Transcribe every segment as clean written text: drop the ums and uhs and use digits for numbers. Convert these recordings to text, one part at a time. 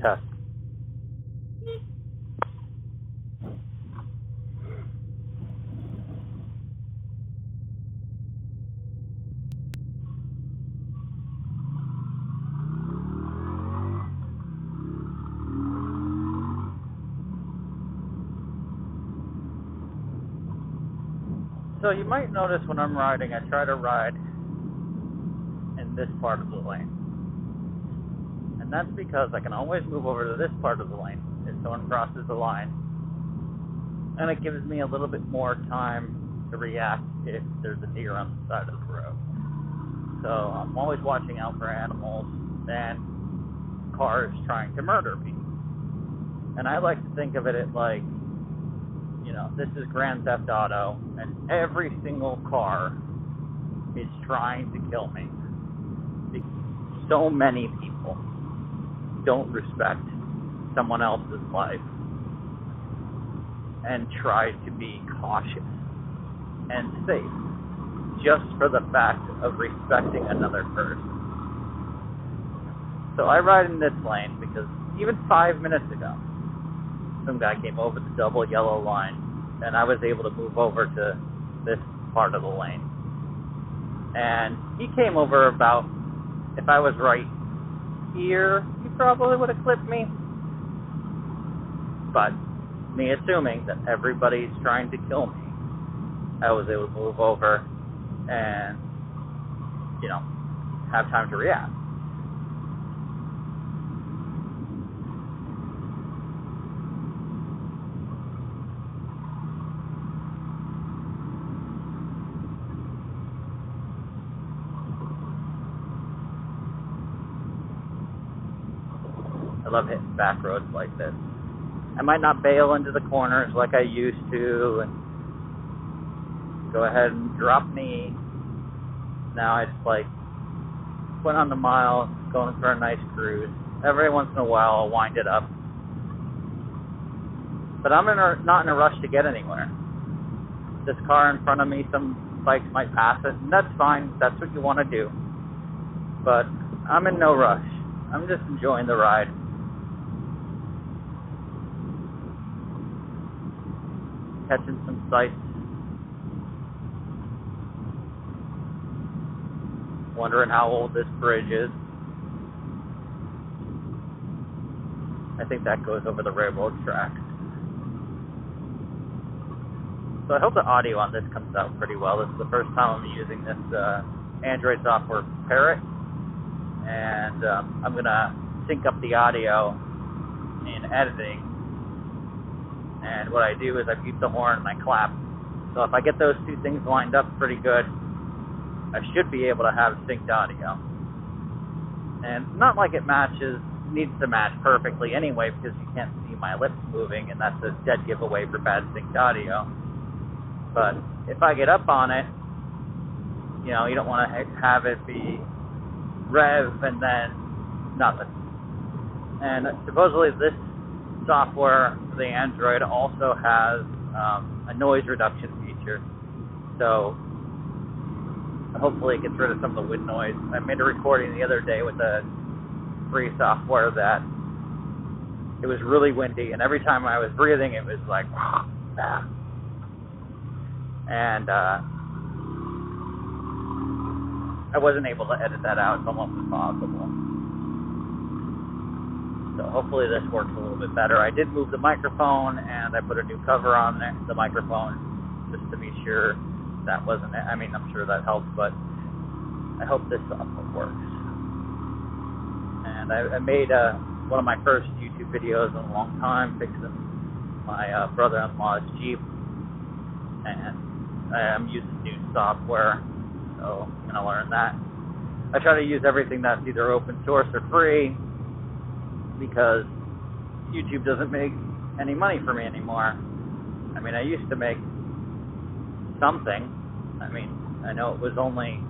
Test. So you might notice when I'm riding, I try to ride in this part of the lane. And that's because I can always move over to this part of the lane if someone crosses the line. And it gives me a little bit more time to react if there's a deer on the side of the road. So I'm always watching out for animals and cars trying to murder me. And I like to think of it like, you know, this is Grand Theft Auto, and every single car is trying to kill me. So many people don't respect someone else's life and try to be cautious and safe just for the fact of respecting another person. So I ride in this lane because even 5 minutes ago, some guy came over the double yellow line, and I was able to move over to this part of the lane. And he came over about, if I was right here, he probably would have clipped me. But me assuming that everybody's trying to kill me, I was able to move over and, you know, have time to react. I love hitting back roads like this. I might not bail into the corners like I used to and go ahead and drop knee. Now I just like went on the mile, going for a nice cruise. Every once in a while I'll wind it up. But I'm not in a rush to get anywhere. This car in front of me, some bikes might pass it, and that's fine. That's what you want to do. But I'm in no rush. I'm just enjoying the ride. Catching some sights. Wondering how old this bridge is. I think that goes over the railroad tracks. So I hope the audio on this comes out pretty well. This is the first time I'm using this Android software Parrot. And I'm going to sync up the audio in editing. And what I do is I beep the horn and I clap. So if I get those two things lined up pretty good, I should be able to have synced audio. And not like it needs to match perfectly anyway, because you can't see my lips moving, and that's a dead giveaway for bad synced audio. But if I get up on it, you know, you don't want to have it be rev and then nothing. And supposedly this software for the Android also has a noise reduction feature, so hopefully it gets rid of some of the wind noise. I made a recording the other day with a free software that it was really windy, and every time I was breathing it was like and I wasn't able to edit that out. It's almost impossible. So hopefully this works a little bit better. I did move the microphone, and I put a new cover on the microphone just to be sure that wasn't it. I mean, I'm sure that helps, but I hope this software works. And I made one of my first YouTube videos in a long time fixing my brother-in-law's Jeep, and I'm using new software, so I'm going to learn that. I try to use everything that's either open source or free, because YouTube doesn't make any money for me anymore. I mean, I used to make something. I mean, I know it was only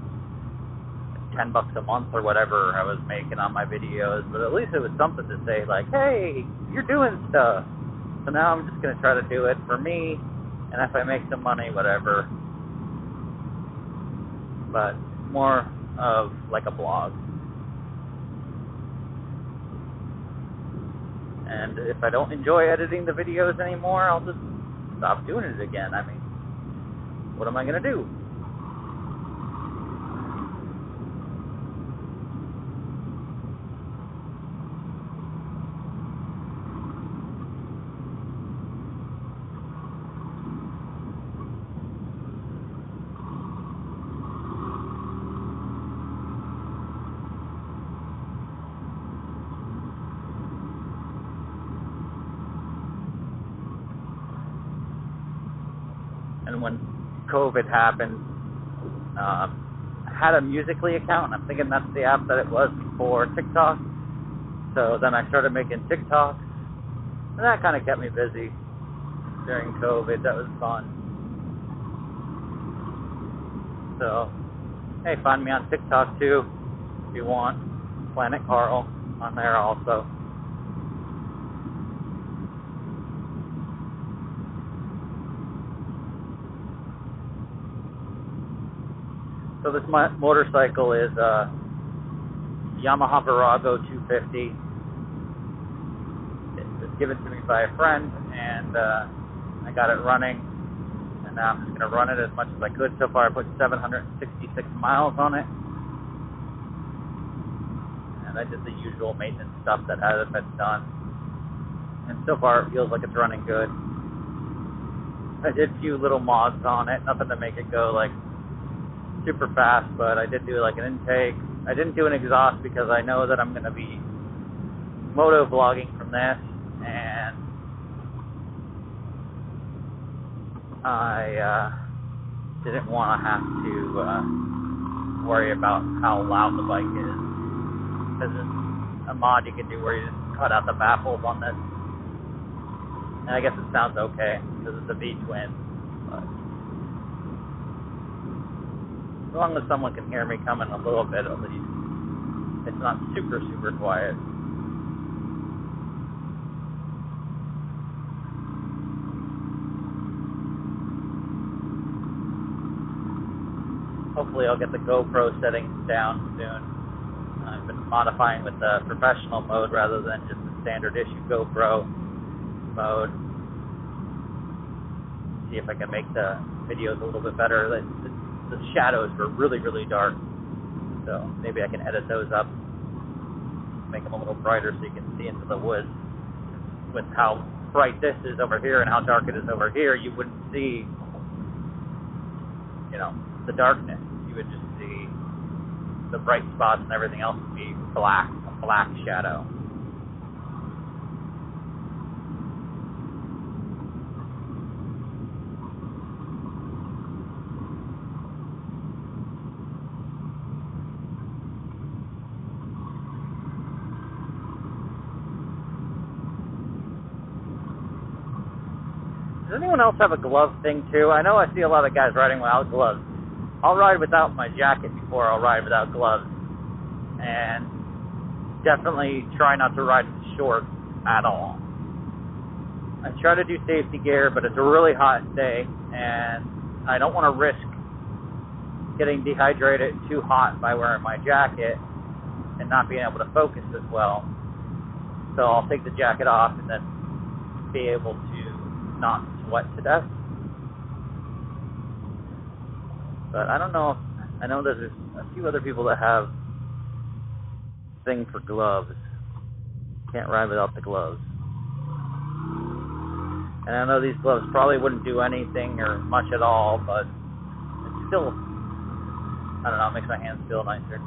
$10 a month or whatever I was making on my videos, but at least it was something to say, like, hey, you're doing stuff. So now I'm just going to try to do it for me, and if I make some money, whatever. But more of like a blog. And if I don't enjoy editing the videos anymore, I'll just stop doing it again. I mean, what am I going to do? And when COVID happened, I had a Musical.ly account, and I'm thinking that's the app that it was before TikTok. So then I started making TikToks, and that kind of kept me busy during COVID. That was fun. So, hey, find me on TikTok too, if you want. Planet Carl on there also. So this motorcycle is a Yamaha Virago 250. It was given to me by a friend, and I got it running, and now I'm just going to run it as much as I could. So far I put 766 miles on it, and I did the usual maintenance stuff that hasn't been done, and so far it feels like it's running good. I did a few little mods on it, nothing to make it go like super fast, but I did do like an intake. I didn't do an exhaust because I know that I'm going to be motovlogging from this, and I didn't want to have to worry about how loud the bike is, because it's a mod you can do where you just cut out the baffles on this, and I guess it sounds okay because it's a V-twin, but as long as someone can hear me coming a little bit, at least. It's not super, super quiet. Hopefully I'll get the GoPro settings down soon. I've been modifying with the professional mode rather than just the standard issue GoPro mode. See if I can make the videos a little bit better. The shadows were really, really dark, so maybe I can edit those up, make them a little brighter so you can see into the woods. With how bright this is over here and how dark it is over here, you wouldn't see, the darkness. You would just see the bright spots, and everything else would be black, a black shadow. Does anyone else have a glove thing too? I know I see a lot of guys riding without gloves. I'll ride without my jacket before I'll ride without gloves. And definitely try not to ride in shorts at all. I try to do safety gear, but it's a really hot day, and I don't want to risk getting dehydrated too hot by wearing my jacket and not being able to focus as well. So I'll take the jacket off and then be able to not sweat to death. But I don't know. I know there's a few other people that have thing for gloves. Can't ride without the gloves. And I know these gloves probably wouldn't do anything or much at all, but it's still, I don't know, it makes my hands feel nicer.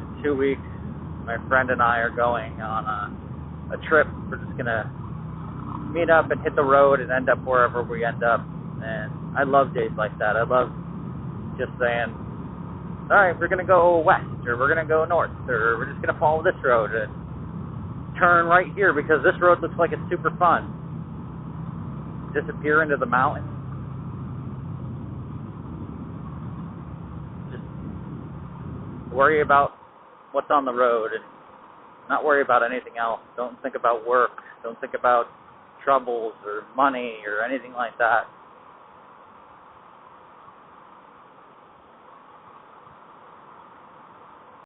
In 2 weeks, my friend and I are going on a trip. We're just going to meet up and hit the road and end up wherever we end up. And I love days like that. I love just saying, all right, we're going to go west, or we're going to go north, or we're just going to follow this road and turn right here because this road looks like it's super fun. Disappear into the mountains. Just worry about what's on the road and not worry about anything else. Don't think about work. Don't think about troubles or money or anything like that.